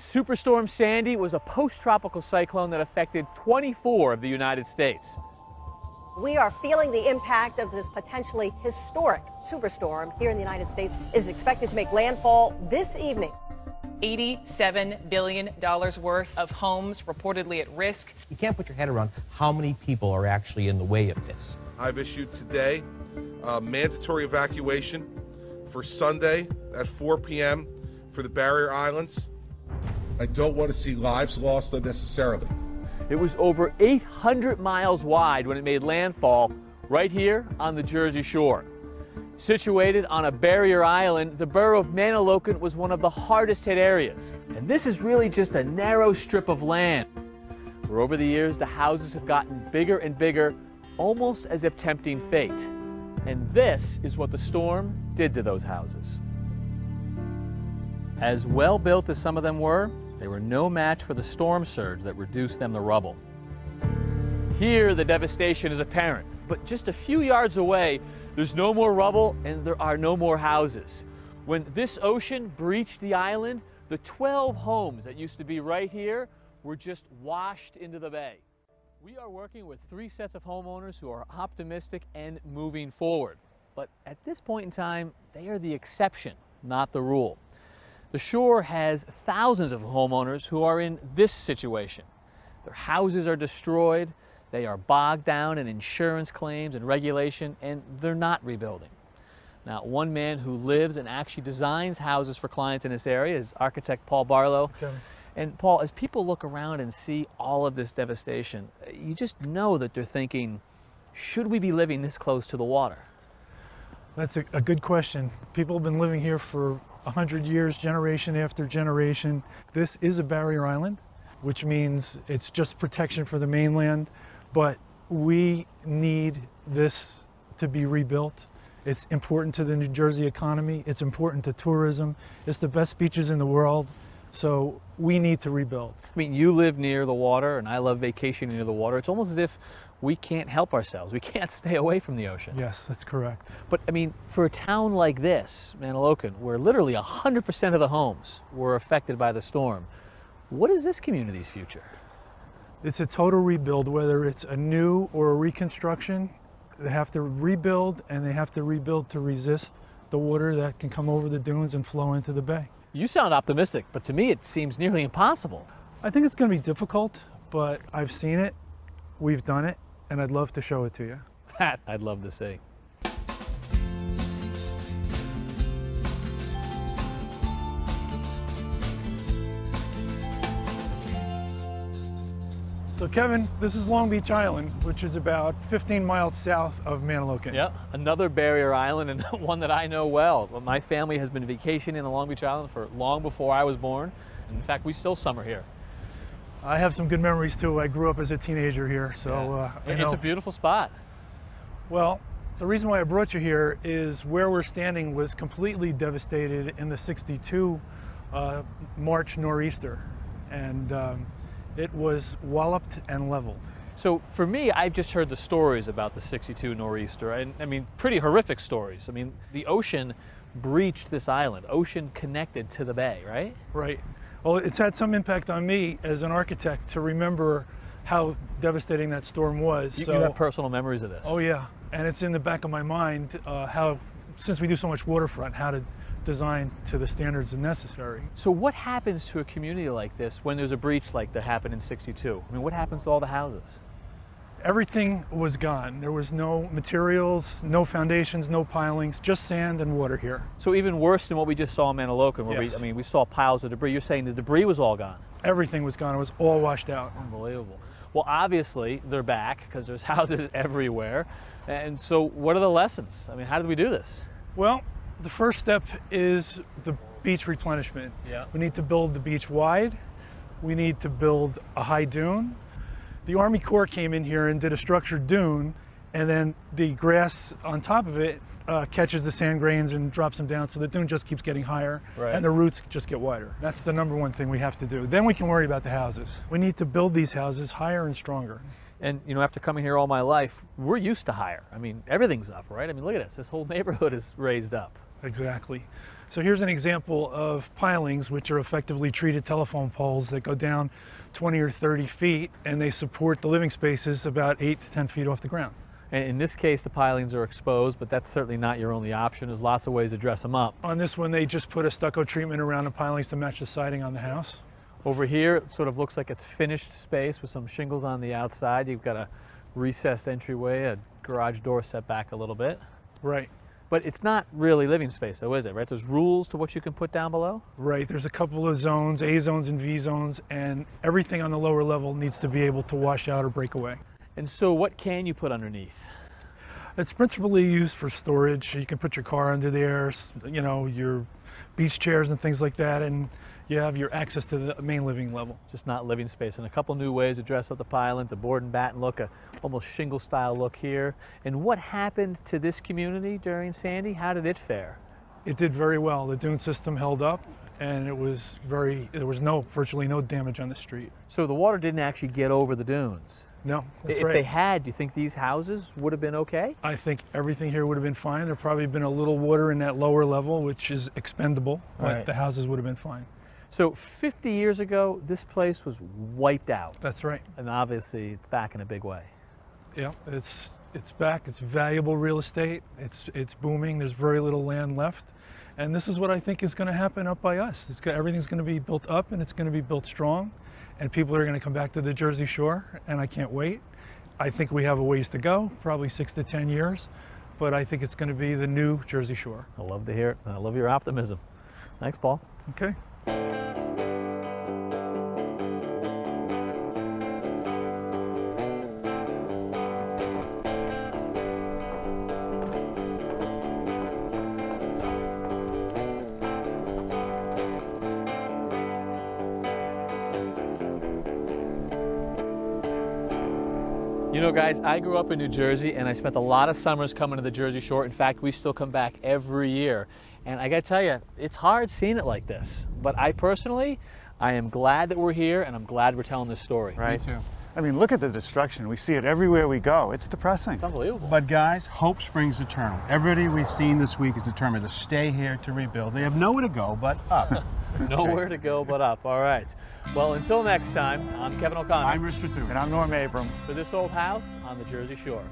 Superstorm Sandy was a post-tropical cyclone that affected 24 of the United States. We are feeling the impact of this potentially historic superstorm here in the United States. It is expected to make landfall this evening. $87 billion worth of homes reportedly at risk. You can't put your head around how many people are actually in the way of this. I've issued today mandatory evacuation for Sunday at 4 p.m. for the barrier islands. I don't want to see lives lost unnecessarily. It was over 800 miles wide when it made landfall right here on the Jersey Shore. Situated on a barrier island, the borough of Manahawkin was one of the hardest hit areas. And this is really just a narrow strip of land, where over the years the houses have gotten bigger and bigger, almost as if tempting fate. And this is what the storm did to those houses. As well built as some of them were, they were no match for the storm surge that reduced them to rubble. Here, the devastation is apparent, but just a few yards away, there's no more rubble and there are no more houses. When this ocean breached the island, the 12 homes that used to be right here were just washed into the bay. We are working with 3 sets of homeowners who are optimistic and moving forward. But at this point in time, they are the exception, not the rule. The shore has thousands of homeowners who are in this situation. Their houses are destroyed, they are bogged down in insurance claims and regulation, and they're not rebuilding. Now, one man who lives and actually designs houses for clients in this area is architect Paul Barlo. Okay. And Paul, as people look around and see all of this devastation, you just know that they're thinking, should we be living this close to the water? That's a good question. People have been living here for 100 years, generation after generation. This is a barrier island, which means it's just protection for the mainland, but we need this to be rebuilt. It's important to the New Jersey economy. It's important to tourism. It's the best beaches in the world. So we need to rebuild. I mean, you live near the water and I love vacationing near the water. It's almost as if we can't help ourselves. We can't stay away from the ocean. Yes, that's correct. But I mean, for a town like this, Manahawkin, where literally 100% of the homes were affected by the storm, what is this community's future? It's a total rebuild, whether it's a new or a reconstruction. They have to rebuild, and they have to rebuild to resist the water that can come over the dunes and flow into the bay. You sound optimistic, but to me it seems nearly impossible. I think it's going to be difficult, but I've seen it, we've done it, and I'd love to show it to you. That I'd love to see. So Kevin, this is Long Beach Island, which is about 15 miles south of Manahawkin. Yeah, another barrier island, and one that I know well. My family has been vacationing on Long Beach Island for long before I was born. And in fact, we still summer here. I have some good memories too. I grew up as a teenager here, so yeah. It's a beautiful spot. Well, the reason why I brought you here is where we're standing was completely devastated in the '62 March nor'easter, and it was walloped and leveled. So for me, I've just heard the stories about the '62 nor'easter, and I mean, pretty horrific stories. I mean, the ocean breached this island, ocean connected to the bay, right? Right. Well, it's had some impact on me as an architect to remember how devastating that storm was. You have personal memories of this? Oh yeah, and it's in the back of my mind how, since we do so much waterfront, how to design to the standards necessary. So what happens to a community like this when there's a breach like that happened in '62? I mean, what happens to all the houses? Everything was gone. There was no materials, no foundations, no pilings, just sand and water here. So even worse than what we just saw in Manahawkin, where yes. we saw piles of debris. You're saying the debris was all gone? Everything was gone. It was all washed out. Unbelievable. Well, obviously they're back because there's houses everywhere. And so what are the lessons? I mean, how did we do this? Well, the first step is the beach replenishment. Yeah. We need to build the beach wide. We need to build a high dune. The Army Corps came in here and did a structured dune, and then the grass on top of it catches the sand grains and drops them down, so the dune just keeps getting higher, right. And the roots just get wider. That's the #1 thing we have to do. Then we can worry about the houses. We need to build these houses higher and stronger. And you know, after coming here all my life, we're used to higher. I mean, everything's up, right? I mean, look at this. This whole neighborhood is raised up. Exactly. So here's an example of pilings, which are effectively treated telephone poles that go down 20 or 30 feet, and they support the living spaces about 8 to 10 feet off the ground. And in this case, the pilings are exposed, but that's certainly not your only option. There's lots of ways to dress them up. On this one, they just put a stucco treatment around the pilings to match the siding on the house. Over here, it sort of looks like it's finished space with some shingles on the outside. You've got a recessed entryway, a garage door set back a little bit. Right. But it's not really living space, though, is it? Right? There's rules to what you can put down below? Right. There's a couple of zones, A zones and V zones, and everything on the lower level needs to be able to wash out or break away. And so what can you put underneath? It's principally used for storage. You can put your car under there, you know, your beach chairs and things like that, and you have your access to the main living level. Just not living space. And a couple new ways to dress up the pilings, a board and batten look, a almost shingle style look here. And what happened to this community during Sandy? How did it fare? It did very well. The dune system held up, and there was virtually no damage on the street. So the water didn't actually get over the dunes? No, that's if right. they had, do you think these houses would have been okay? I think everything here would have been fine. There probably been a little water in that lower level, which is expendable, but Right. the houses would have been fine. So 50 years ago, this place was wiped out. That's right. And obviously it's back in a big way. Yeah, it's back. It's valuable real estate. It's booming. There's very little land left. And this is what I think is going to happen up by us. Everything's going to be built up, and it's going to be built strong. And people are going to come back to the Jersey Shore, and I can't wait. I think we have a ways to go, probably 6 to 10 years, but I think it's going to be the new Jersey Shore. I love to hear it, and I love your optimism. Thanks, Paul. Okay. You know, guys, I grew up in New Jersey, and I spent a lot of summers coming to the Jersey Shore. In fact, we still come back every year. And I gotta tell you, it's hard seeing it like this. But I personally, I am glad that we're here, and I'm glad we're telling this story. Right? Me too. I mean, look at the destruction. We see it everywhere we go. It's depressing. It's unbelievable. But guys, hope springs eternal. Everybody we've seen this week is determined to stay here to rebuild. They have nowhere to go but up. Nowhere to go but up. All right. Well, until next time, I'm Kevin O'Connor. I'm Rich Bethune. And I'm Norm Abram. For This Old House on the Jersey Shore.